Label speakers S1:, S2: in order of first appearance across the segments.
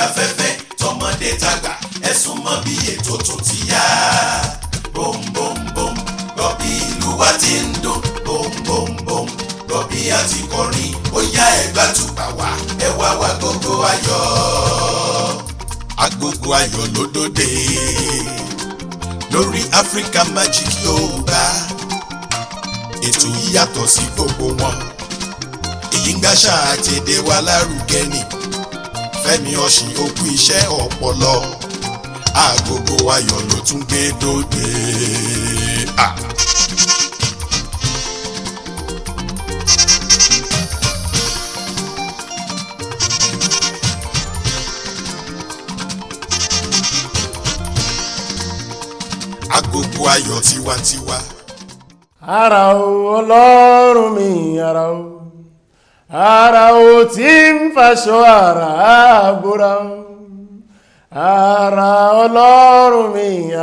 S1: afẹ́fẹ́ tọmọdé tàgbà ẹ sún mọ́ bí ètò tó ti yá. Bom bom bom rọ̀bì ìlú wa ti ń dún. Bom bom bom rọ̀bì àti kọrin ó yá ẹgbà tùpà wá ẹ wá wá Agogo Ayọ̀. Agogo Ayọ̀ lódòdè lórí Africa Magic Yorùbá. Ètò yìí yàtọ̀ sí gbogbo wọn. Èyí ń gbàṣà àti èdè wa lárugẹ ni. Fẹ́mi Ọ̀ṣìn òkú iṣẹ́ ọpọlọ. Agogo Ayọ̀ ló tún gbé dòde. Agogo Ayọ̀ tiwantiwa.
S2: Ara o Ọlọ́run mi ara o tí ń faṣọ ara àbúrà o. Ara Ọlọ́run mi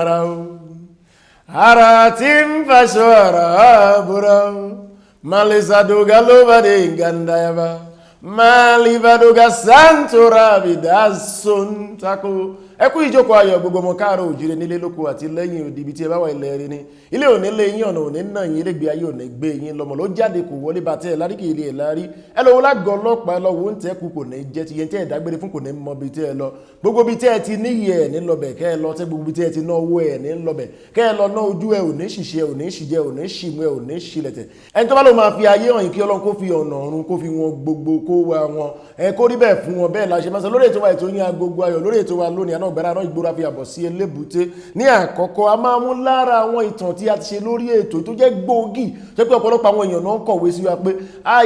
S2: ara tí ń faṣọ ara àbúrà o. Malisadoga lobade gandayaba malivadoga santora bidason tako. Ẹ kú ìjókòó ayọ̀ gbogbo ọmọ káàárọ̀ òjìrè nílé lóko àti lẹ́yìn odi ibi tí ẹ bá wà ilẹ̀ rí ni. Ilé òní lé yín ọ̀nà òní náà yín lẹ́gbẹ̀ẹ́ ayé òní gbé yín lọ́mọ ló jáde kò wọlé bàtẹ́ ẹ̀ lárí kì í lè lárí. Ẹ lọ́wọ́ lágọ̀ ọlọ́pàá lọ́wọ́ ń tẹ́ kú kò ní jẹ́ ti yẹn tẹ́ ẹ̀ dágbére fún kò ní mọ bí tẹ́ ẹ lọ. Gbogbo bí tẹ́ ẹ ti níyì ẹ̀ ní lọ́bẹ̀ kẹ́ ẹ lọ tẹ́ gbogbo bí tẹ́ ẹ ti ná owó ẹ̀ ní lọ́bẹ̀ kẹ́ ẹ lọ ná ojú ẹ̀ òní ṣìṣẹ́ òní ṣìjẹ́ òní ṣìmú ẹ̀ òní ṣìlẹ̀tẹ̀. Ẹni tó bá ló máa fi ayé hàn kí Ọlọ́run kó fi ọ̀nà ọ̀run kó fi wọn gbogbo kó wa wọn. Ẹ kó rí bẹ́ẹ̀ fún wọn bẹ́ẹ̀ la ṣe máa sọ lórí ètò wa ètò yín Agogo Ayọ̀ lórí ètò wa lónìí àná ọ̀gbẹ́ra náà ìgbóra fi àbọ̀ sí elébùté. Ní àkọ́kọ́ a máa mú lára àwọn ìtàn tí a ti ṣe lórí ètò tó jẹ́ gbòógì tó pé ọ̀pọ̀lọpọ̀ àwọn èèyàn náà ń kọ̀wé sí wa pé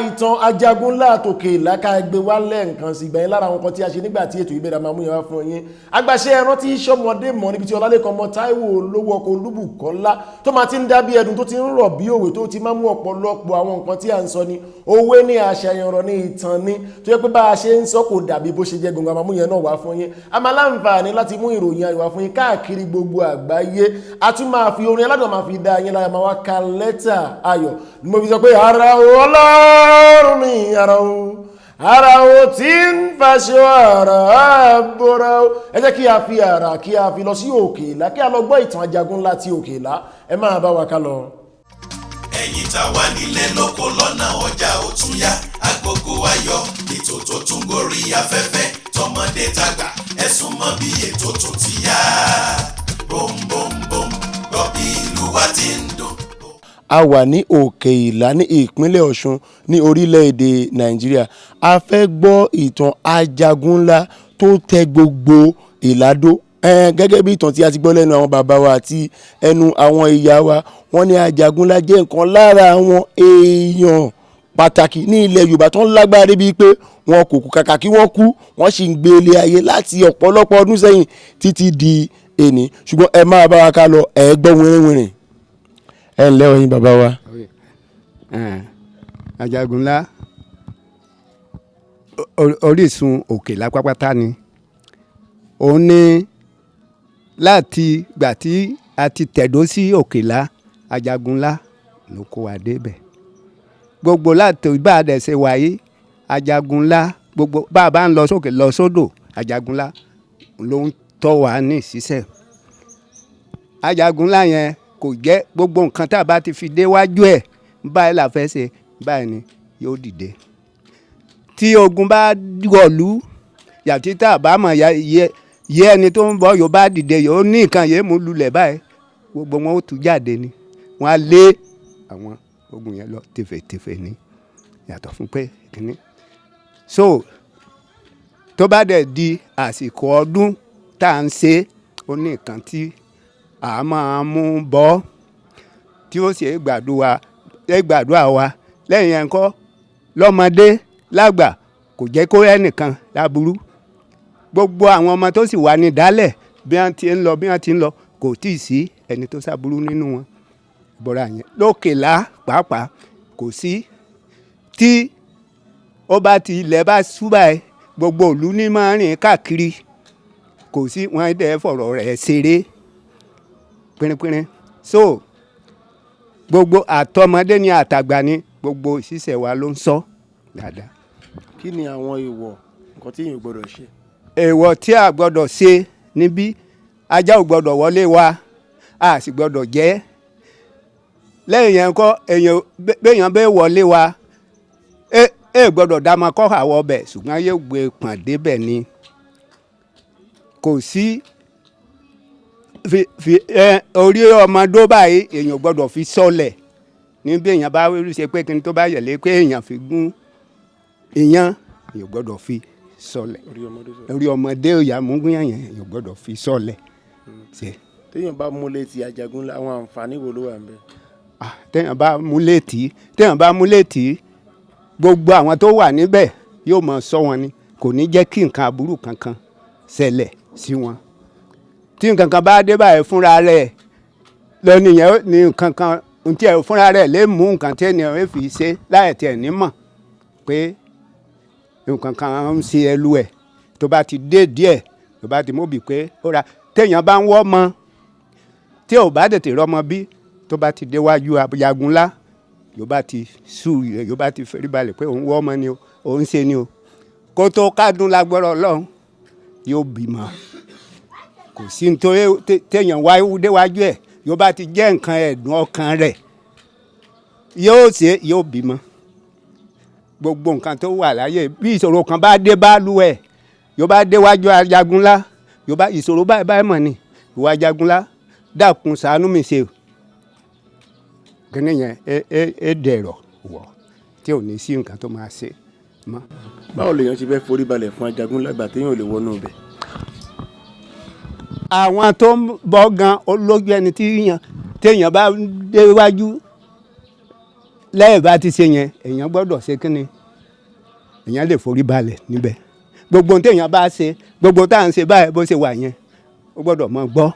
S2: ìtàn Ajagunlá àtòkè ìlàkà ẹgbẹ́ wa lẹ́ẹ̀kan sí ìgbà yẹn lára àwọn kan tí a ṣe nígbà tí ètò ìbẹ̀rẹ̀ máa mú yẹn wá fún yín. Agbàṣe ẹran tí sọmọdé mọ̀ níbi tí Ọlálékan ọmọ Táíwò olówó ọkọ̀ Olúbùkọ́lá tó máa ti ń dábí ẹdun tó ti ń rọ̀ bí òwe tó ti máa mú ọ̀pọ̀lọpọ̀ àwọn nǹkan tí a ń sọ ni òwe ní àṣàyàn ọ̀rọ̀ ní ìtàn ni tó yẹ pé bá a ṣe ń sọ kò dàbí bó ṣe jẹ́ gbọ̀ngàn àmàmú yẹn náà wá fún yín. A máa láǹfààní láti mú ìròyìn ayọ̀ wá fún yín káàkiri gbogbo àgbáyé. A tún máa fi orin aládùn máa fi dá yín lára máa wá ka lẹ́tà ayọ̀ ni mo fi sọ pé ara o Ọlọ́run mi ara o tí ń faṣọ ara àbúrà o. Ẹ jẹ́ kí a fi ara kí a fi lọ sí Òkèlá kí a lọ gbọ́ ìtàn Ajagunlá ti Òkèlá. Ẹ máa bá wa ká lọ.
S1: Ẹ̀yin tá wà nílé lóko lọ́nà ọjà ó tún yá Agogo Ayọ̀ ètò tó tún gorí afẹ́fẹ́ tọmọdé tàgbà ẹ sún mọ́ bí ètò tó ti yá. Bom bom bom rọ̀bì ìlú wa ti ń dún.
S2: A wà ní Òkèlá ní ìpínlẹ̀ Ọ̀ṣun ní orílẹ̀-èdè Nàìjíríà. A fẹ́ gbọ́ ìtàn Ajagunlá tó tẹ gbogbo ìlàdó. Gẹ́gẹ́ bí ìtàn tí a ti gbọ́ lẹ́nu àwọn bàbá wa àti ẹnu àwọn ìyá wa, wọ́n ní Ajagunlá jẹ́ nǹkan lára àwọn èèyàn pàtàkì ní ilẹ̀ Yorùbá tó ń lágbára débi pé wọn kò kú kàkà kí wọ́n kú wọ́n sì ń gbé ilé ayé láti ọ̀pọ̀lọpọ̀ ọdún sẹ́yìn títí di èní. Ṣùgbọ́n ẹ máa bá wa ká lọ ẹ gbọ́ wìrìwìrì. Ẹ ǹlẹ́ o yín bàbá wa.
S3: Ajagunlá orísun Òkèlá pápátá ni. Òun ní láti gbà tí a ti tẹ̀dó sí Òkèlá Ajagunlá ló kó wa débẹ̀. Gbogbo láti bá a dẹ̀ ṣe wáyé Ajagunlá gbogbo bá a bá ń lọ sókè lọ sódò Ajagunlá ló ń tọ́ wa ní ìṣiṣẹ́. Ajagunlá yẹn kò jẹ́ gbogbo nǹkan tá a bá ti fi déwájú ẹ̀ báyìí la fẹ́ ṣe báyìí ni yóò dìde. Tí ogun bá wọ̀lú yàtí tá a bá mọ̀ yẹ ẹni tó ń bọ̀ yóò bá dìde yóò ní nǹkan yẹn mú lulẹ̀ báyìí gbogbo wọn ó tú jáde ni wọ́n á lé àwọn ogun yẹn lọ tẹ̀fẹ̀tẹ̀fẹ̀ ni yàtọ̀ fún pé kínní. So tó bá dẹ̀ di àsìkò ọdún tá à ń ṣe ó ní nǹkan tí a máa mú bọ́ tí ó sì gbàdúrà wa lẹ́yìn yẹn kọ́ lọ́mọdé lágbà kò jẹ́ kó ẹnìkan láburú. Gbogbo àwọn ọmọ tó sì wà ní dálẹ̀ bí wọ́n ti ń lọ kò tí ì sí ẹni tó sáburú nínú wọn. Bọ́ra yẹn l'Òkèlá pàápàá kò sí tí ó bá ti ilẹ̀ bá ṣúbà ẹ gbogbo ìlú ní máa rìn káàkiri kò sí wọn dẹ̀ fọ̀rọ̀ rẹ̀ ṣeré pínpín. So gbogbo àtọmọdé ni àtàgbà ni gbogbo ìṣiṣẹ́ wa ló ń sọ dáadáa.
S2: Kí ni àwọn èèwọ̀ nǹkan tí èèyàn gbọ́dọ̀ ṣe?
S3: èèwọ̀ tí a gbọ́dọ̀ ṣe níbí ajá ò gbọ́dọ̀ wọlé wa a sì gbọ́dọ̀ jẹ lẹ́yìn yẹn kọ́ béèyàn bẹ́ẹ̀ wọlé wa gbọ́dọ̀ dá máa kọ́ àwọ̀ ọbẹ̀ ṣùgbọ́n yóò gbé pọ̀n débẹ̀ ni kò sí orí ọmọdé báyìí èèyàn gbọ́dọ̀ fi sọlẹ̀ ní bí èèyàn bá ṣe pé kí ni tó bá yẹ̀lé pé èèyàn fi gún iyán èèyàn gbọ́dọ̀ fi sọlẹ̀ orí ọmọdé ìyàmúgún èèyàn gbọ́dọ̀ fi sọlẹ̀.
S2: téèyàn bá múlẹ̀ tí Ajagunla àwọn àǹfààní wo ló wà ń bẹ.
S3: téèyàn bá múlẹ̀ tí gbogbo àwọn tó wà níbẹ̀ yóò máa ṣọ́ wọn ni kò ní jẹ́ kí nǹkan aburú kankan ṣẹlẹ̀ sí wọn tí nǹkan kan bá dé báyìí fúnra rẹ̀ lọ́nìyẹn ní nǹkan kan ntí ẹ̀ fúnra rẹ̀ lè mú nǹkan tí ènìyàn ẹ̀ fi ṣe láì tiẹ̀ ní mọ̀ pé nǹkan kan ń ṣe ẹlú ẹ̀ tó bá ti dé díẹ̀ tó bá ti móbi pé ó ra téèyàn bá ń wọ́ ọmọ tí ò bá tètè rọ́mọ bí tó bá ti déwájú Ajagunla yóò bá ti sú rẹ̀ yóò bá ti fẹ́rí balẹ̀ pé òun wọ́ ọmọ ni o òun ṣe ni o kó tó kádùn lágbọ́rọ̀ Ọlọ́run yóò bímọ kò sí nítorí téèyàn déwájú ẹ̀ yóò bá ti jẹ́ nǹkan ẹ̀dùn ọkàn rẹ̀ yóò ṣe yóò bímọ gbogbo nǹkan tó wà láyé bí ìṣòro kan bá dé bá lú ẹ̀ yóò bá déwájú Ajagunla yóò bá ìṣòro báyìí mọ̀ ni ìwà Ajagunla dákun ṣàánú mi ṣe kíní yẹn dẹ̀rọ̀ wọ̀ tí ò ní sí nǹkan tó máa ṣe mọ́.
S2: báwo lèèyàn ṣe fẹ́ forí balẹ̀ fún Ajagunla gbà téèyàn ò lè wọnú ibẹ̀.
S3: àwọn tó ń bọ́ gan olójú ẹni téèyàn bá déwájú lẹ́yìn bá ti ṣe yẹn èèyàn gbọ́dọ̀ ṣe kíni èèyàn lè forí balẹ̀ níbẹ̀ gbogbo téèyàn bá ṣe gbogbo tá à ń ṣe báyìí bó ṣe wà yẹn ó gbọ́dọ̀ mọ gbọ́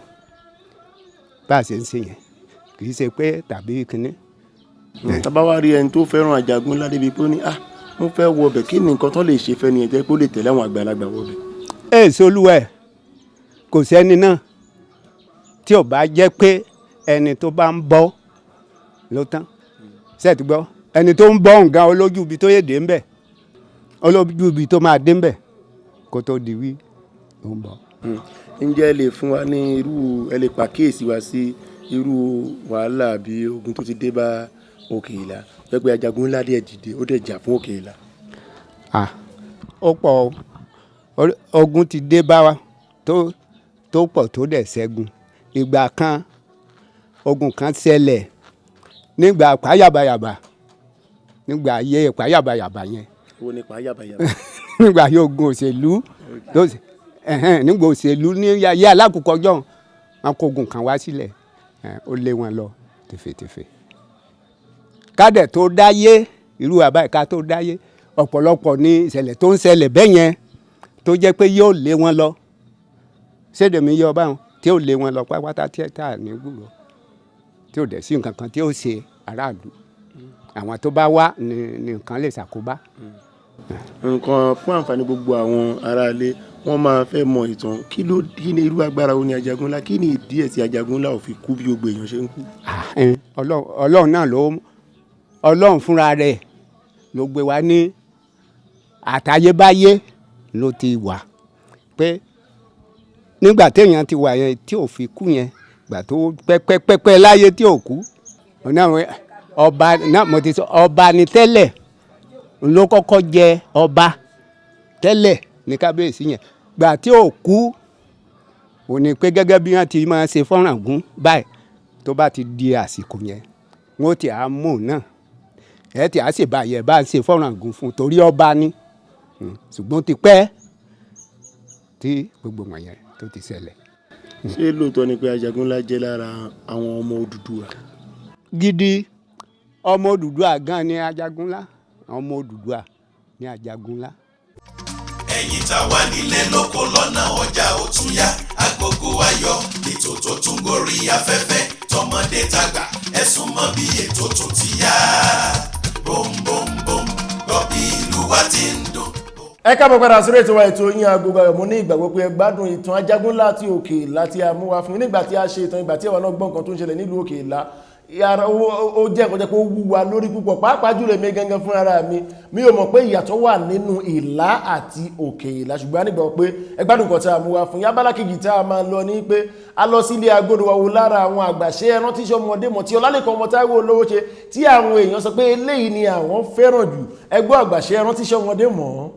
S3: bá a ṣe ń ṣe yẹn kì í ṣe pé tàbí kíní.
S2: tábà wá rí ẹni tó fẹ́ràn Ajagunla débi pé ó ní mo fẹ́ wọ ọbẹ̀ kí ni nǹkan tó lè ṣe fẹ́ ni ẹ̀jẹ̀ pé ó lè tẹ̀lé àwọn àgbàlagbà wọ ọbẹ̀.
S3: solúwẹ̀ kò sẹ́ni náà tí ò bá jẹ́ pé ẹni tó bá ń bọ́ ló tán ṣètì gbọ́ ẹni tó ń bọ́ nǹkan olójú ibi tó yé dé ń bẹ̀ olójú ibi tó máa dé ń bẹ̀ kó tó di wí ló ń bọ̀.
S2: ǹjẹ́ ẹ lè fún wa ní irú ẹ lè pàkíyèsí wa sí irú wàhálà àbí ogun tó ti dé bá Òkè-Ìlà jẹ́ pé Ajagunla dẹ̀ dìde ó dẹ̀ jà fún Òkè-Ìlà.
S3: ó pọ̀ ogun ti dé bá wa tó pọ̀ tó dẹ̀ ṣẹ́gun ìgbà kan ogun kan ṣẹlẹ̀ nígbà pàyàbàyàbà nígbà ayé pàyàbàyàbà yẹn.
S2: wo ni pàyàbàyàbà.
S3: nígbà ayé ogun òṣèlú nígbà òṣèlú ní ayé alákòókò ọjọ́ wọn kó ogun kan wá sílẹ̀ ó lé wọn lọ tẹ̀fẹ̀tẹ̀fẹ̀. kádẹ̀ tó dáyé irú àbáyíká tó dáyé ọ̀pọ̀lọpọ̀ ní ìṣẹ̀lẹ̀ tó ń ṣẹlẹ̀ bẹ́ẹ̀ yẹn tó jẹ́ pé yóò lé wọn lọ ṣédèmí yọ báwọn tí ó lé wọn lọ pátápátá tí ẹ tà ní gbùrọ̀ tí ò dẹ̀ sí nǹkan kan tí ó ṣe aráàlú àwọn tó bá wá ní nǹkan lè ṣàkóbá.
S2: nǹkan fún àǹfààní gbogbo àwọn aráalé wọ́n máa fẹ́ mọ ìtàn kí ni irú agbára wo ni Ajagunla kí ni ìdí ẹ̀ tí Ajagunla ò fi kú bí gbogbo èèyàn ṣe ń kú.
S3: Ọlọ́run náà Ọlọ́run fúnra rẹ̀ ló gbé wa ní àtayébáyé ló ti wà pé nígbà téèyàn ti wà yẹn tí ò fi kú yẹn gbà tó pẹ́pẹ́pẹ́ láyé tí ò kú ọba náà mo ti sọ ọba ni tẹ́lẹ̀ ló kọ́kọ́ jẹ ọba tẹ́lẹ̀ ní kábíyèsí yẹn gbà tí ò kú ò ní pé gẹ́gẹ́ bí wọ́n ti máa ṣe fọ́nràngún báyìí tó bá ti di àsìkò yẹn wọ́n ti á mú náà ẹ̀ tí a sì báyẹ̀ bá ń ṣe fọ́nràngún fún torí ọba ni ṣùgbọ́n ti pẹ́ tí gbogbo wọ̀nyẹn tó ti ṣẹlẹ̀.
S2: ṣé lóòótọ́ ni pé Ajagunla jẹ́ lára àwọn ọmọ Odùduwà.
S3: gidi ọmọ Odùduwà gan ni Ajagunla ọmọ Odùduwà ni Ajagunla.
S1: ẹ̀yin tá wà nílé lóko lọ́nà ọjà òtúnyá Agogo Ayo ètò tó tún gorí afẹ́fẹ́ tọmọdé tàgbà ẹ̀sùn mọ́ bí ètò tó ti yá bòmbòmbòm gbọ́ bí ìlú wa ti ń dùn.
S2: ẹ káàbọ̀ padà sórí ètò wa ètò yín Agogo Ayo mo ní ìgbàgbọ́ pé ẹ gbádùn ìtàn Ajagunla láti Òkè-Ìlà tí a mú wá fún yín nígbà tí a ṣe ìtàn ìgbà tí ẹ̀wọ̀n náà gbọ́ nǹkan tó ń ṣẹlẹ̀ nílùú Òkè-Ìlà ó jẹ́ kó jẹ́ pé ó wúwa lórí púpọ̀ pàápàá jùlọ èmi gangan fún ara mi ò mọ̀ pé ìyàtọ̀ wà nínú ìlà àti òkè ìlà ṣùgbọ́n nígbà pé ẹgbádùn kan tí a mú wá fún abala kejì tá a máa lọ ní pé a lọ sí ilé agodo wa wo lára àwọn àgbàṣe ẹran tí ṣọmọdé mọ̀ tí Ọlálẹ́kan ọmọ Táíwò olówó ṣe tí àwọn èèyàn sọ pé eléyìí ni àwọn fẹ́ràn jù ẹgbọ́ àgbàṣe ẹran tí ṣọmọdé mọ̀.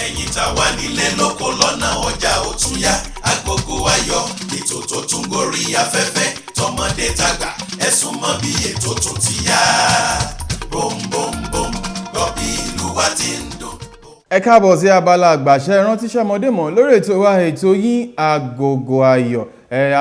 S1: ẹ̀yin tá wà nílé lóko lọ́nà ọjà òtúnyá Agogo Ayọ̀ ètò tó tún gorí afẹ́fẹ́ tọmọdé tàgbà ẹ̀sùn mọ́ bí ètò tún ti yá bòmbòmbòm gbọ́ bí ìlú wa ti ń dùn.
S4: ẹ káàbọ̀ sí abala àgbàṣe ẹran tí ṣọmọdé mọ̀ lórí ètò wa ètò yín Agogo Ayọ̀.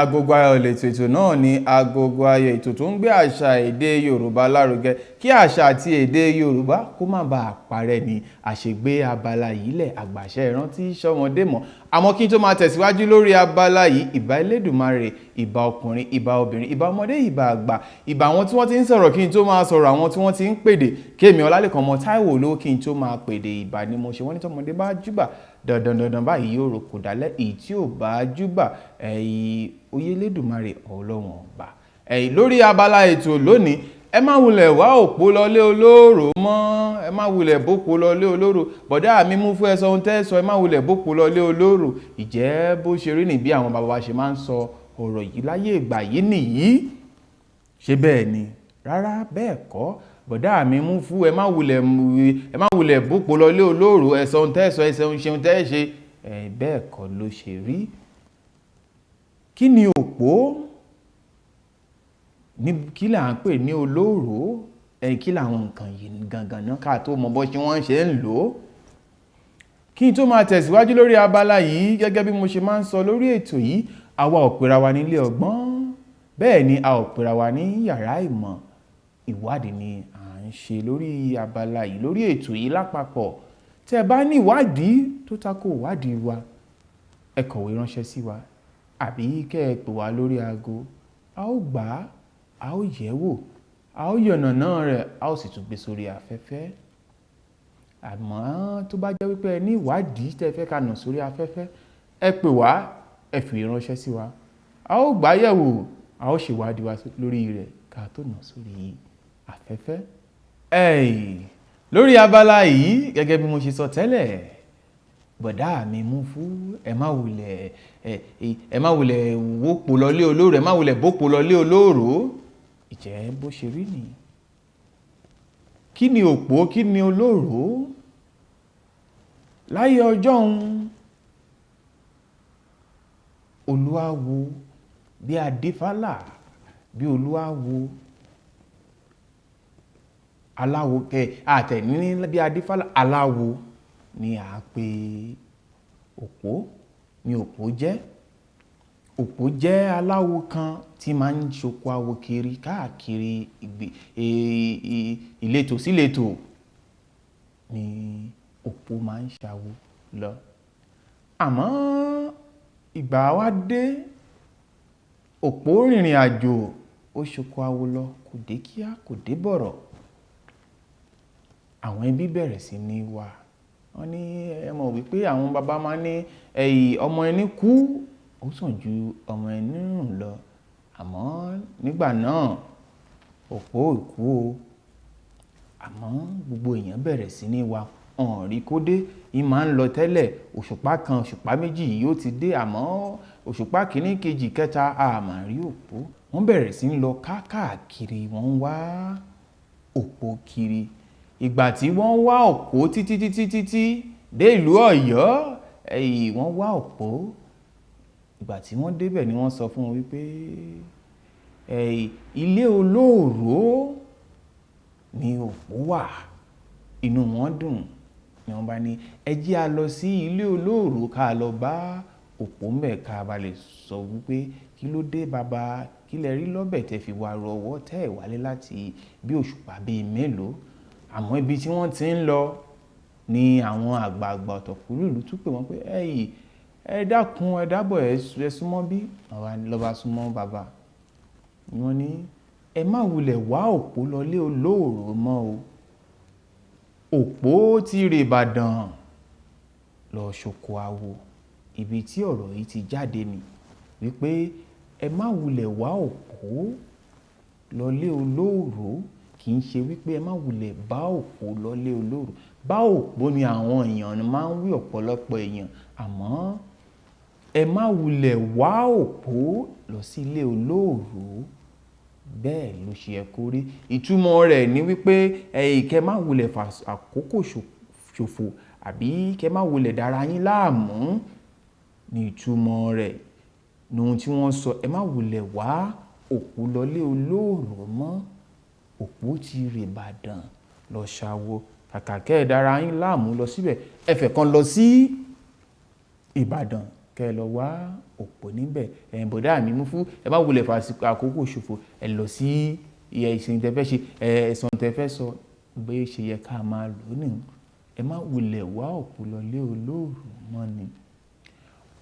S4: Agogo Ayọ̀ ètò náà ni Agogo Ayọ̀ ètò tó ń gbé àṣà èdè Yorùbá lárugẹ kí àṣà àti èdè Yorùbá kó má bàa parẹ́ ni àṣegbé abala yìí lẹ̀ àgbàṣe ẹran tí ṣọmọdé mọ̀. Àmọ́ kí n tó máa tẹ̀síwájú lórí abala yìí ìbà Elédùmarè ìbà ọkùnrin ìbà obìnrin ìbà ọmọdé ìbà àgbà ìbà àwọn tí wọ́n ti ń sọ̀rọ̀ kí n tó máa sọ̀rọ̀ àwọn tí wọ́n ti ń pèdè kéèmí Ọlálẹ́kan ọmọ Táíwò olówó kí n tó máa pèdè ìbà ni mo ṣe wọ́n ní tọmọdé bá júbà dandan báyìí yóò roko dálẹ̀ èyí tí ò bá júbà oyè Elédùmarè Ọlọ́run ọba. Lórí abala ètò lónìí ẹ má wulẹ̀ wá òpó lọlé olóró mọ́ ẹ má wulẹ̀ bópo lọlé olóró bọ̀dá mi mú fún ẹsọ ohun tẹ́sọ ẹ má wulẹ̀ bópo lọlé olóró ìjẹ́ bó ṣe rí nìbí àwọn bàbá wa ṣe máa ń sọ ọ̀rọ̀ yìí láyé ìgbà yìí nìyí ṣé bẹ́ẹ̀ ni rárá bẹ́ẹ̀ kọ́ bọ̀dá mi mú fún ẹ má wulẹ̀ bópo lọlé olóró ẹsọ ohun tẹ́sọ ẹsọ ohun ṣeun tẹ́ṣe bẹ́ẹ̀ kọ́ ló ṣe rí. Kí ni òpó? Kí là ń pè ní olóró? Kí làwọn nǹkan yìí gangan náà ká tó mọ bó ṣe wọ́n ṣe ń lò ó. Kí n tó máa tẹ̀síwájú lórí abala yìí gẹ́gẹ́ bí mo ṣe máa ń sọ lórí ètò yìí àwa ò pera wa nílé ọgbọ́n bẹ́ẹ̀ ni a ò pera wa ní yàrá ìmọ̀ ìwádìí ni à ń ṣe lórí abala yìí lórí ètò yìí lápapọ̀. Tẹ́ bá ní ìwádìí tó tako ìwádìí wa ẹ kọ̀wé ránṣẹ́ sí wa àbí kẹ́ ẹ pè wá lórí aago a ó gbà á a ó yẹ̀ wò a ó yànnàná rẹ̀ a ó sì tún gbé sórí afẹ́fẹ́. Àmọ́ tó bá jẹ́ wípé ẹ ní ìwádìí tẹ́ fẹ́ ká nà sórí afẹ́fẹ́ ẹ pè wá ẹ fi ránṣẹ́ sí wa a ó gbà yẹ̀ wò a ó ṣèwádìí wa lórí rẹ̀ ká tó nà sórí afẹ́fẹ́. Lórí abala yìí gẹ́gẹ́ bí mo ṣe sọ tẹ́lẹ̀ bọ̀dá mi mú fún ẹ má wulẹ̀ wópo lọlé olóró ẹ má wulẹ̀ bópo lọlé olóró ìjẹ́ bó ṣe rí ni. Kí ni òpó kí ni olóró? Láyé ọjọ́ olúawo bí adífálà bí olúawo aláwo àtẹ̀ní bí adífálà aláwo ni a pè òpó ni òpó jẹ́. Òpó jẹ́ aláwo kan tí máa ń ṣoko awo kiri káàkiri ìletò síletò ni òpó máa ń ṣàwo lọ. Àmọ́ ìgbà wá dé òpó rìnrìn àjò ó ṣoko awo lọ kò dé kíá kò dé bọ̀rọ̀. Àwọn ẹbí bẹ̀rẹ̀ sí ní wá wọ́n ní ẹ mọ̀ wípé àwọn bàbá máa ní ọmọ ẹni kú ó sàn ju ọmọ ẹni rùn lọ. Àmọ́ nígbà náà òpó ìkú o àmọ́ gbogbo èèyàn bẹ̀rẹ̀ sí ní wá ọ̀n rí kó dé yìí máa ń lọ tẹ́lẹ̀ òṣùpá kan òṣùpá méjì yóò ti dé àmọ́ òṣùpá kìíní kejì kẹta àmà rí òpó. Wọ́n bẹ̀rẹ̀ sí ní lọ káàkiri wọ́n ń wá òpó kiri. Ìgbà tí wọ́n wá òpó títí dé ìlú Ọ̀yọ́ wọ́n wá òpó. Ìgbà tí wọ́n débẹ̀ ni wọ́n sọ fún wọn wípé ilé olóró ni òpó wà. Inú wọn dùn ni wọ́n bá ní ẹ jẹ́ a lọ sí ilé olóró ká lọ bá òpó ńbẹ̀ ká bá lè sọ wípé kí ló dé bàbá kí lẹ rí lọ́bẹ̀ tẹ́ fi wá rọwọ́ tẹ́ ẹ̀ wálé láti bí òṣùpá bíi mélòó. Àmọ́ ibi tí wọ́n ti ń lọ ni àwọn àgbààgbà ọ̀tọ̀kùlú ìlú tún pè wọ́n pé ẹ dákun ẹ dábọ̀ ẹ súnmọ́ bí lọ́ba súnmọ́ bàbá. Wọ́n ní ẹ má wulẹ̀ wá òpó lọlé olóró mọ́ o. Òpó ti rè Ìbàdàn lọ ṣoko awo. Ibi tí ọ̀rọ̀ yìí ti jáde ni wípé ẹ má wulẹ̀ wá òpó lọlé olóòrò kì í ṣe wípé ẹ má wulẹ̀ bá òpó lọlé olóòrò. Bá òpó ni àwọn èèyàn máa ń wí ọ̀pọ̀lọpọ̀ èèyàn, àmọ́ ẹ má wulẹ̀ wá òpó lọ sí ilé olóòrò. Bẹ́ẹ̀ ló ṣe yẹ kó rí. Ìtumọ̀ rẹ̀ ni wípé kẹ́ má wulẹ̀ fa àkókò ṣòfò àbí kẹ́ má wulẹ̀ dára yín láàmú ní ìtumọ̀ rẹ̀. Ní ohun tí wọ́n sọ, ẹ má wulẹ̀ wá òpó lọlé olóòrò mọ́. Òpó ti rè Ìbàdàn lọ ṣàwo. Kàkà kẹ́ ẹ dára yín láàmú lọ síbẹ̀, ẹ fẹ́ kan lọ sí Ìbàdàn kẹ́ ẹ lọ wá òpó níbẹ̀. Bọ̀dá mi mú fún ẹ má wulẹ̀ fa àkókò ṣòfò, ẹ lọ sí ìsìn tẹ́ fẹ́ ṣe, ẹ̀sán tẹ́ fẹ́ sọ bẹ́ẹ̀ ṣe yẹ ká máa lò ní. Ẹ má wulẹ̀ wá òpó lọlé olóòrò mọ́ ni.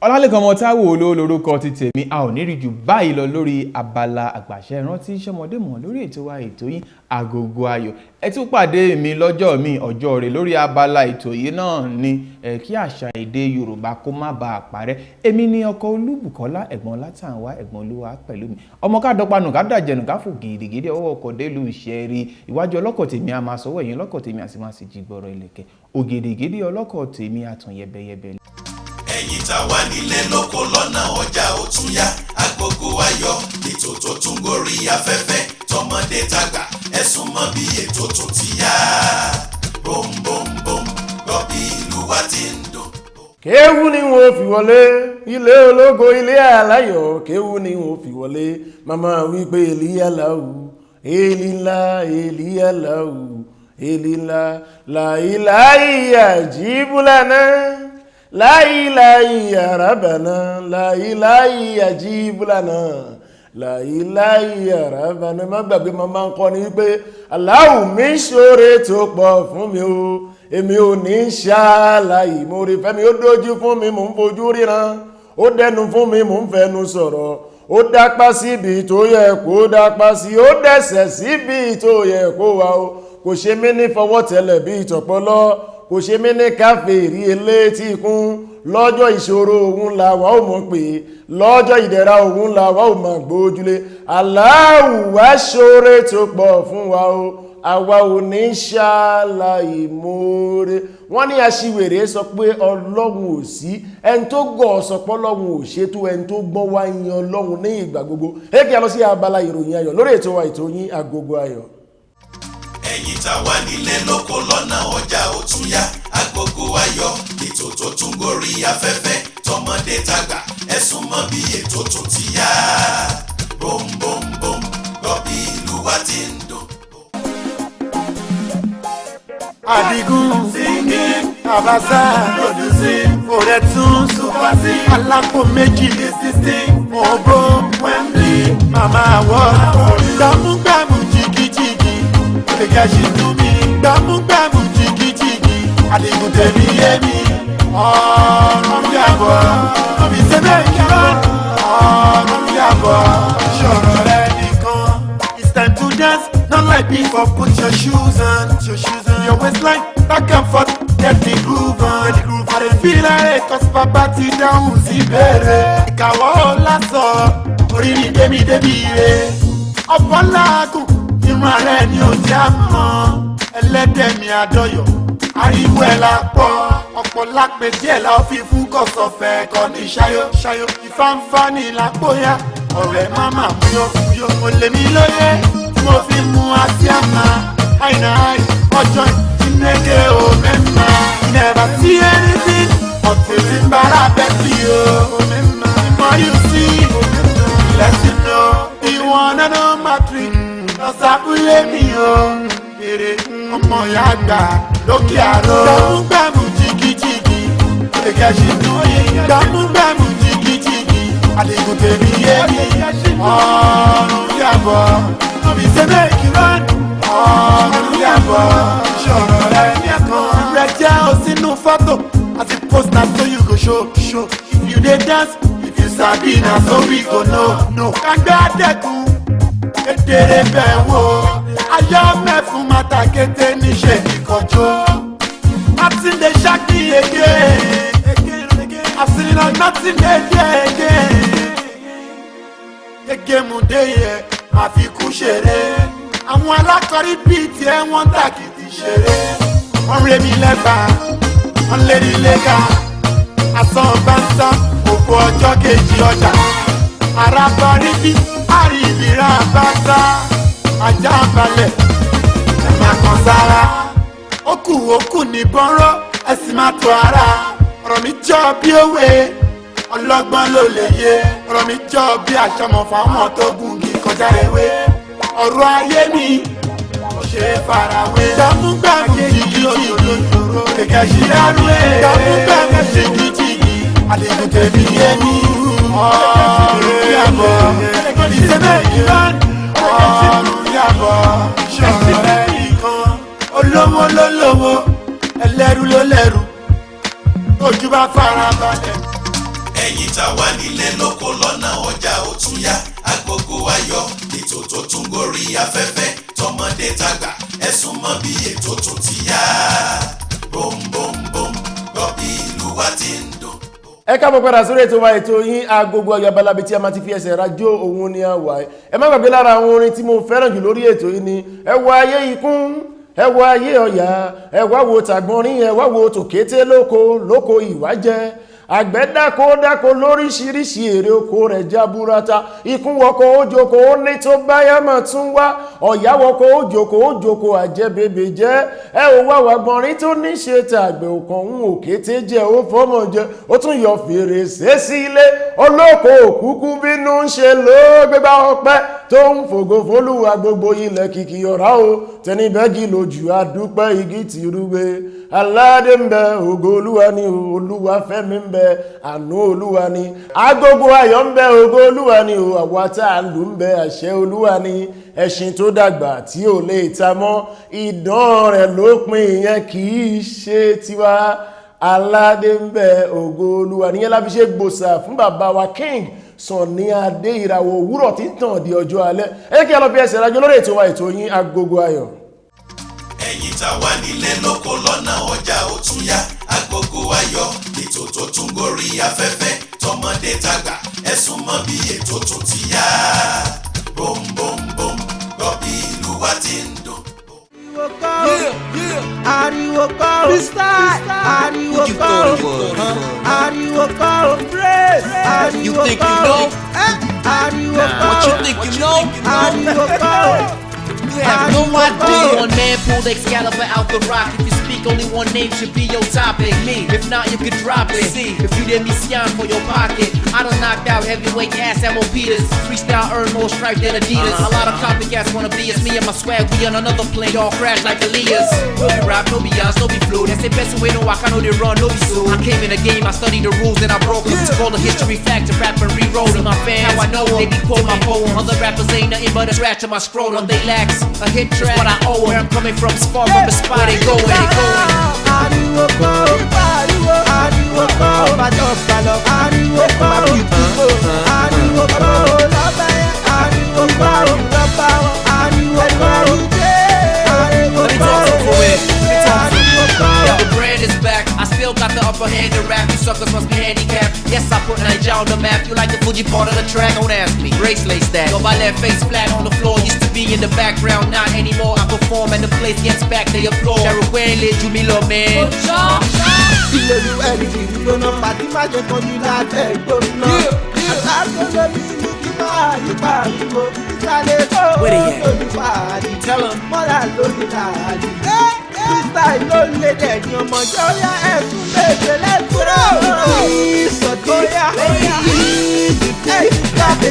S4: Ọlálékan Táíwò lórúkọ ti tèmi. A ò ní rí jù báyìí lọ lórí abala àgbàṣẹ́ ìrántí ṣọmọdé mọ̀ lórí ètò wa ètò yín Agogo Ayọ̀. Ẹ tún pàdé mi lọ́jọ́ mi ọjọ́ rẹ̀ lórí abala ètò yìí náà ni kí àṣà èdè Yorùbá kó má bàa parẹ́. Èmi ni ọkọ Olúbùkọ́lá ẹ̀gbọ́n Látànwá ẹ̀gbọ́n Olúwa pẹ̀lú mi. Ọmọ ká dọ́panù ká dàjẹ̀nù ká fò gidigidi ọwọ́ ọkọ̀ délùú ìṣẹ́rí. Iwájú ọlọ́kọ̀ tèmi a máa sọwọ́ ẹ̀yìn ọlọ́kọ̀ tèmi àti máa sì jí gbọ́rọ̀ ìlẹ̀kẹ̀. Ògèdègèdè ọlọ́kọ̀ tèmi àtàn yẹbẹyẹbẹ.
S1: Ẹ̀yin tá wà nílé lóko lọ́nà ọjà ó tún yá Agogo Ayọ̀ ètò tó tún gorí afẹ́fẹ́ tọmọdé tàgbà ẹ sún mọ́ bí ètò tó ti yá bom bom bom gbọ́ bí ìlú wa ti ń dùn.
S2: Kéwú ni wọ́n fi wọlé ilé ológo ilé aláyọ̀, kéwú ni wọ́n fi wọlé màmá wípé èlíyàláwù èlílá èlíyàláwù èlílá láìláìyà jíbúlánà láìláì àràbànà láìláì àjíbùlànà láìláì àràbànà. Má gbàgbé mo máa ń kọ́ ni wípé aláwù mi ṣoore tó pọ̀ fún mi o, èmi ò ní ṣàlàyé mo rí fẹ́mi ó dójú fún mi mò ń fojú ríran, ó dẹnu fún mi mò ń fẹnu sọ̀rọ̀, ó dápá síbi tó yẹ kó dápá sí, ó dẹ̀sẹ̀ síbi tó yẹ kó wà o. Kò ṣe mí ní fọwọ́ tẹ̀lẹ̀ bí ìtọ̀pọ̀lọ́, kò ṣe mí ní káfèrí elétí ikún. Lọ́jọ́ ìṣòro òun làwa ò mọ̀ pé, lọ́jọ́ ìdẹ̀ra òun làwa ò mọ̀ gbójúlé. Allahu wá ṣoore tó pọ̀ fún wa o, àwa ò ní ṣàlàyé mọ́re. Wọ́n ní aṣiwèrè sọ pé Ọlọ́run ò sí, ẹni tó gọ̀ sọ pé Ọlọ́run ò ṣètò, ẹni tó gbọ́n wá yan Ọlọ́run ní ìgbà gbogbo. Kí a lọ sí abala ìròyìn ayọ̀ lórí ètò wa ètò yín Agogo Ayọ̀.
S1: Ẹ̀yin tá wà nílé lóko lọ́nà ọjà ó tún yá Agogo Ayọ̀ ètò tó tún gorí afẹ́fẹ́ tọmọdé tàgbà ẹ sún mọ́ bí ètò tó ti yá bom bom bom gbọ́ bí ìlú wa ti ń dùn.
S5: Adigun singing, Abasa producing, Oretun supersing, Alápò méjì assisting, Obo Wembley, Mama Award, gbàmúgbàmù jìgìjìgì, Olùkẹ́sì tún mi, gbàmúgbàmù jìgìjìgì, Adigun tẹ̀mí yémi, ọ̀run yàbọ̀, omi sẹ́bẹ̀ kíkọ́, ọ̀run yàbọ̀, ṣọ̀rọ̀ rẹ̀ nìkan. It's time to dance, not like before, put your shoes on, your waistline, back and forth, get the groove on, I dey feel like cause papa ti dáhùn sí bẹ̀rẹ̀. Ìkàwọ́ lásán, orí ni débi re. Ọ̀pọ̀ làágùn, irun ara ẹni ò já mọ́. Ẹlẹ́dẹ̀ mi àdọ́yọ̀, ariwo ẹ̀ la pọ̀. Ọ̀pọ̀ lápè díẹ̀ la fi fún kọ̀sọ̀fẹ́ kọ́ ní ṣayó. Ìfáǹfà ni làpóyá, ọ̀rẹ́ máma múyó. Mo lè mí lóye, mo fi mú àti àmà. Àìnà ọjọ́ ìnẹ́gẹ́ ò mẹ́ma. Never see anything until it's bara bẹ́sí o. The more you see, less you know. Ìwọ̀n náà má trick, lọ́sàkúlé mi o. Èrè ọmọ ìyá àgbà lókè àrò. Gbàmúgbàmù jìgìjìgì, Olùkẹ́sì tún yé. Gbàmúgbàmù jìgìjìgì, Adigun tèmi yé mi. Ọ̀run yàbọ̀, omi sẹ́bẹ̀ kíkọ́. Ọ̀run yàbọ̀, ṣọ̀rọ̀ rẹ̀ ní ẹ̀kan. Rẹ̀ jẹ́ òsínú fọ́tò, àti post na so you go show. If you dey dance, if you sabi na so we go know. Kàgbé àdẹ́kùn, kedere bẹ̀ wò. Ayọ̀ mẹ́fún mata kété níṣẹ́ ìkọjọ́. Nothing dey shock me again. I see nothing dey there again. Again mo dey here. àfikún ṣeré àwọn alákọ̀rí bíi tiẹ̀ wọ́n tàkìtì ṣeré wọ́n rẹ̀ mí lẹ́gbà wọ́n lérí lẹ́gà asán bá ń tán òkú ọjọ́ kejì ọjà arákọ̀rí bí àríbìrà bá sá ajá balẹ̀ ẹ̀ máa kàn sára ó kù ní bọ́nrọ́ ẹ sì máa tó ara ọ̀rọ̀ mi jọ bí òwe ọlọ́gbọ́n ló lè yé ọ̀rọ̀ mi jọ bí àṣọmọ̀ fáwọn tó gùnkì kọjá ewé ọ̀rọ̀ ayé mi kò ṣe é farawé. gbàmúgbàmù jìgìjìgì kẹ̀kẹ́ ṣì dárú ẹ̀. gbàmúgbàmù jìgìjìgì àlejò tẹ̀mí yé mi. ọ̀rùn yàbọ̀ ìṣẹ̀lẹ̀ ìran ọ̀rùn yàbọ̀ ṣọ̀rẹ́ ìkan olówó ló lówó ẹlẹ́rú ló lẹ́rú ojú bá fara balẹ̀.
S1: ẹ̀yin tá wà nílé lóko lọ́nà ọjà ó tún yá Agogo Ayọ̀ ètò tó tún gorí afẹ́fẹ́ tọmọdé tàgbà ẹ̀sùn mọ́ bí ètò tó ti yá bóńbóńbóm gbọ́ bí ìlú wa ti ń dùn.
S2: ẹ káàbọ̀ padà sórí ètò wa ètò yín Agogo Ayo abala bíi tí a máa ti fi ẹsẹ̀ rajó òun ni a wà ẹ má gbàgbé lára àwọn orin tí mo fẹ́ràn jù lórí ètò yìí ni ẹ wo ayé ikún ẹ wo ayé ọ̀yà ẹ wá wo tàgbọ̀nrín ẹ wá wo tòkété lóko ìwájẹ àgbẹ̀ dákó lóríṣiríṣi èrè oko rẹ̀ jaburata ikún wọkọ̀ òjòkó ó ní tó báyà mà tún wá ọ̀yá wọkọ̀ òjòkó àjẹbèbè jẹ́ ẹ ò wá wàgbọ̀nrín tó ní ṣe tàgbẹ̀ òkàn ń òkété jẹ́ ó fọ́mọ̀ jẹ́ ó tún yọ fèrèsé sí ilé olóko òkúkú bínú ń ṣe ló gbégbá ọpẹ́ tó ń fògo fólúwa gbogbo ilẹ̀ kìkì ọ̀rá o tẹnibẹ́gì lójú adúpẹ́ igi tìrúgbé aládé ń bẹ ògo olúwa ni olúwa fẹ́mi ń bẹ àánú olúwa ni Agogo Ayọ̀ ń bẹ ògo olúwa ni àwa tá a lù ń bẹ àṣẹ olúwa ni ẹṣin tó dàgbà tí ò lè ta mọ́ ìdán rẹ̀ lópin ìyẹn kì í ṣe tiwa aládé ń bẹ ògo olúwa níyẹn la fi ṣe gbòsà fún bàbá wa King Sunny Adé ìràwọ̀ òwúrọ̀ tí ń tàn di ọjọ́ alẹ́ ẹ kí a lọ fi ẹsẹ̀ rájọ lórí ètò wa ètò yín Agogo Ayọ̀.
S1: ẹ̀yin tá wà nílé lóko lọ́nà ọjà ó tún yá Agogo Ayọ̀ ètò tó tún gorí afẹ́fẹ́ tọmọdé tàgbà ẹ̀sùn mọ́ bí ètò tó ti yá bóńbóńbóm gbọ́ bí ìlú wa ti ń dùn.
S5: ariwo kọ́ ariwo kọ́ ariwo kọ́ ariwo kọ́ ariwo kọ́
S6: What you think you know?
S5: ariwo kọ́.
S6: You have no idea. One man pulled Excalibur out the rock. If you speak, only one name should be your topic. Me. If not, you could drop it. See. If you didn't be Seyin for your pocket, I done knocked out heavyweight ass Ammo Peters. Freestyle earn more stripes than Adidas. A lot of copycats wanna be as me and my swag. We on another plane. Y'all crash like Elias. No be rap, no be yours, no be flu. That's the best way to walk. I know they run, no be so. I came in the game, I studied the rules and I broke them. Took all the history facts and rap and rewrote them. My fans, how I know them. They be quote my poem. Other rappers ain't nothing but a scratch on my scrotum. They lax. A hit track, what I owe. Where I'm coming from, far from the spot. Where they going, they going.
S5: Ariwo kọ́ ariwo kọ́ bàjọ́ balọ̀ ariwo kọ́ ariwo kọ́ lọ́bẹ̀ ariwo kọ́ lọ́bà ariwo kọ́ ìdè ariwo kọ́ ariwo kọ́.
S6: The brand is back. I still got the upper hand to rap. You suckers must be handicapped. Yes, I put Nigeria on the map. You like the Fuji part of the track? Don't ask me. Race lace that. Yo, my left face flat on the floor. Used to be in the background, not anymore. I perform and the place gets back. They applaud. Cheryl Quinley, Jumilo, man.
S5: Ilé ìlú ẹni kì í gbóná pàtí má jẹ́ kọjú láti ẹ̀gbọ́n náà. Àtàkùn lórí ìlú kí máa yí pariwo. Ìsàlẹ̀ tó lórí fàájì. Mọ́ra lórí làájì. Freestyle ló lé dẹ̀yìn ọmọjọ́ yá ẹ̀sùn méje lẹ́kúrò. Ìsọ̀dọ̀yà ìgbàgbé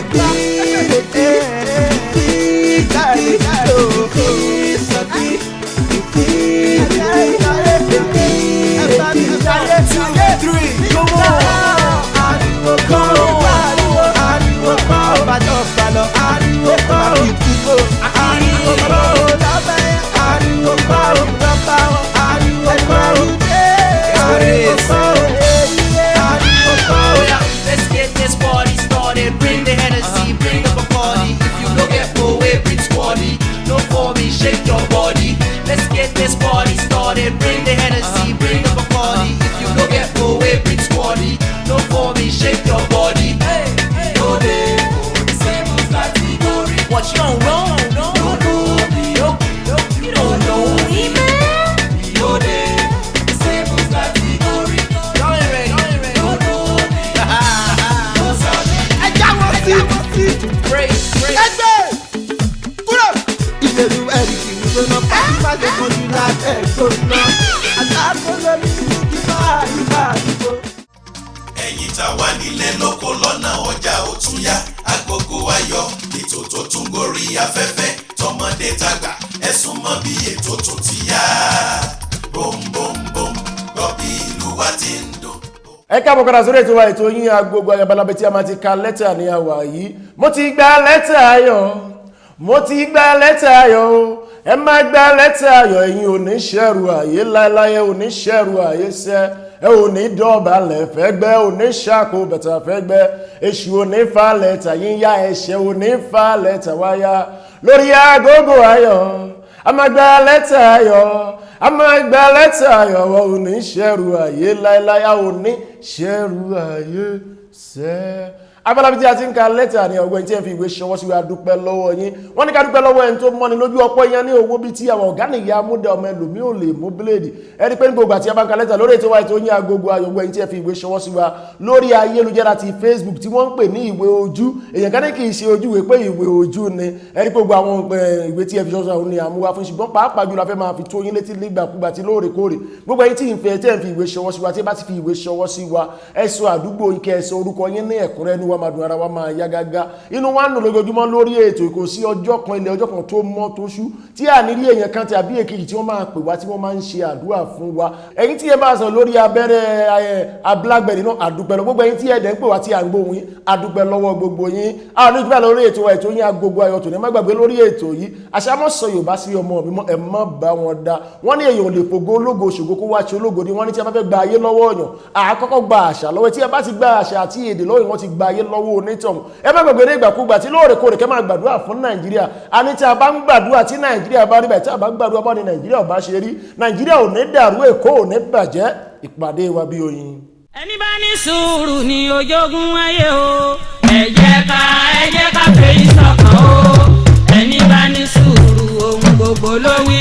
S1: nílé lóko lọ́nà ọjà ó tún yá. Agogo Ayọ̀ ètò tó tún gorí afẹ́fẹ́ tọmọdé tàgbà ẹ̀sùn mọ́ bí ètò tó ti yá. Bom bom bom gbọ́ bí ìlú wa ti ń dùn.
S2: Ẹ káàbọ̀ padà sórí ètò wa ètò yín Agogo Ayọ̀ abala tí a máa ti ka lẹ́tà ní àwà yìí. Mo ti gba lẹ́tà ayọ̀, mo ti gba lẹ́tà ayọ̀, ẹ má gba lẹ́tà ayọ̀, ẹ̀yin ò ní ṣẹ̀rù ayé láéláé, ò ní ṣẹ̀rù ayé sẹ́, ẹ ò ní dọ̀bálẹ̀ fẹ́gbẹ́, ò ní ṣàkó bàtà fẹ́gbẹ́, èṣù ò ní fa lẹ́tà yín yá, ẹ̀ṣẹ̀ ò ní fa lẹ́tà wáyá lórí Agogo Ayọ̀. A máa gba lẹ́tà ayọ̀, a máa gba lẹ́tà ayọ̀, wa ò ní ṣẹ̀rù ayé láéláé, a ò ní ṣẹ̀rù ayé sẹ́. Abala bí tí a ti ń ka lẹ́tà ní ọgbọ́n tí ẹ fi ìwé ṣọwọ́ sí wa dúpẹ́ lọ́wọ́ yín. Wọ́n ní ká dúpẹ́ lọ́wọ́ ẹni tó mọ́ni lójú ọ̀pọ̀ yẹn ní owó bí tí àwọn ọ̀gá nìyá amúdà ọmọ ẹlòmí ò lè mú bíléèdì. Ẹni pé ní gbogbo àti abá ń ka lẹ́tà lórí ètò wa ètò yín Agogo Ayọ̀ ọgbọ́n tí ẹ fi ìwé ṣọwọ́ sí wa lórí ayélujára ti Facebook tí wọ́n ń pè ní ìwé ojú. Èèyàn kan ní kì í ṣe ojú ìwé pé ìwé ojú ni. Ẹni pé gbogbo àwọn ìwé tí ẹ fi ṣọwọ́ ní àmúwá fún ṣùgbọ́n pàápàá jùlọ fẹ́ máa fi tó yín létí nígbàkúgbà tí lóòrèkóòrè. Gbogbo ẹ̀yin tí ìfẹ́ tẹ́ ń fi ìwé ṣọwọ́ sí wa tí ẹ bá ti fi ìwé ṣọwọ́ sí wa ẹ sọ àdúgbò yín kẹ́ ẹ sọ orúkọ yín ní ẹ̀kúnrẹ́ ní wa máa dùn ara wa máa yá gágá. Inú wa ń lò lójoojúmọ́ lórí ètò kò sí ọjọ́ kan ilẹ̀ ọjọ́ kan tó mọ́ tó ṣú tí a ní rí èèyàn kan tí àbí èkejì tí wọ́n máa pè wá tí wọ́n máa ń ṣe àdúrà fún wa. Ẹ̀yin tí ẹ bá sọ lórí abẹ́rẹ́ abúlágbẹ̀rẹ̀ náà àdúpẹ́ lọ gbogbo ẹ̀yin tí ẹ dẹ̀ ń pè wá tí à ń gbóhùn yín àdúpẹ́ lọ́wọ́ gbogbo yín. A ní ìjọba lórí ètò wa ètò yín Agogo Ayọ̀ tòní ẹ má gbàgbé lórí ètò yìí àṣàmọ́sọ Yorùbá sí ọmọ mi mọ́ ẹ má bá wọn dá. Wọ́n ní èèyàn ò lè fògo ológo ṣògo kó wá ṣe ológo ni wọ́n ní tí a bá fẹ́ gba ayé lọ́wọ́ ọ̀yàn àkọ́kọ́ gba àṣà lọ́wọ́ tí ẹ bá ti gba àṣà àti èdè lọ́wọ́ wọn ti gba ayé lọ́wọ́ onítọ̀hún. Ẹ má gbàgbé ní ìgbàkúgbà tí lóòrèkóòrè kẹ́ máa gbàdúrà fún Nàìjíríà. A ní tí a bá ń gbàdúrà tí Nàìjíríà bá rí báyìí tí a bá ń gbàdúrà bá ní Nàìjíríà ò bá ṣe rí Nàìjíríà ò ní dàrú Èkó ò ní bàjẹ́. Ìpàdé wa bí oyin.
S7: Ẹni bá ní sùúrù ni ojogun ayé o. Ẹ jẹ́ ká fèyí sọ́kàn o. Ẹni bá ní sùúrù ohun gbogbo ló wí.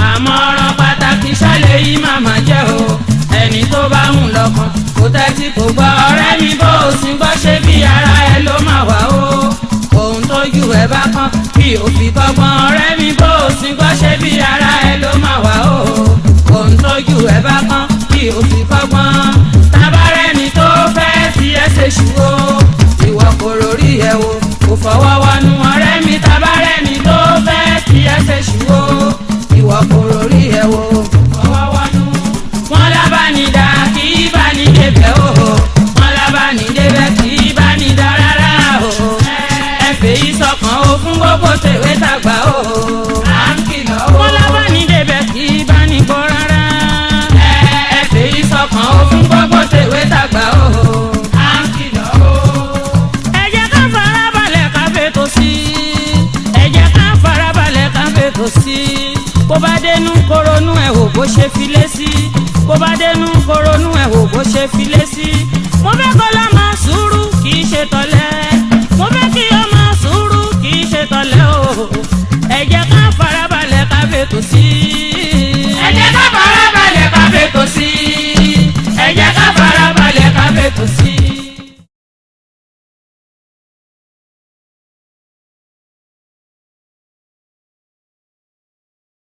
S7: Àmọ̀ràn pàtàkì ṣálẹ̀ yìí màmá jẹ́ o. Ẹni tó bá ń lọ́kàn kò tẹ́tí kò gbọ́ ọ̀rẹ́ mi bó o sì gbọ́ ṣe bí ara ẹ ló máa wà o. Ohun tójú ẹ bá kán bí o fi kọ́gbọ́n ọ̀rẹ́ mi bó o sì gbọ́ ṣe bí ara ẹ ló máa wà o. Ohun tójú ẹ bá kán bí o fi kọ́gbọ́n tabarẹ́ni tó fẹ́ fi ẹsẹ̀ ṣù o. Ìwọ kò rórí ẹ wo kò fọwọ́ wọnú ọ̀rẹ́ mi tabarẹ́ni tó fẹ́ fi ẹsẹ̀ ṣù o. Ìwọ kò rórí ẹ wo kò fọwọ́ wọnú. Wọ́n lábánidá kì í bá ní débẹ̀ o. Wọ́n lábánidébẹ̀ kì í bá ní dá rárá o. Ẹ fèyí sọ́kàn o fún gbogbo tèwé tàgbà o. À ń kìlọ̀ o. Wọ́n lábánidébẹ̀ kì í bá ní gbọ́ rárá. Ẹ fèyí sọ́kàn o fún gbogbo tèwé tàgbà o. À ń kìlọ̀ o. Ẹ jẹ́ ká farabalẹ̀ ká fètò sí. Ẹ jẹ́ ká farabalẹ̀ ká fètò sí. Bó bá dénú koronú ẹ̀ wò bó ṣe filé sí. Bó bá dénú koronú ẹ̀ wò bó ṣe filé sí. Mo fẹ́ kọ́ lọ́ máa sùúrù kì í ṣe tọ̀lẹ́. Mo fẹ́ kí ọ máa sùúrù kì í ṣe tọ̀lẹ́ o. Ẹ jẹ́ ká farabalẹ̀ ká fètò sí. Ẹ jẹ́ ká farabalẹ̀ ká fètò sí. Ẹ jẹ́ ká farabalẹ̀ ká fètò sí.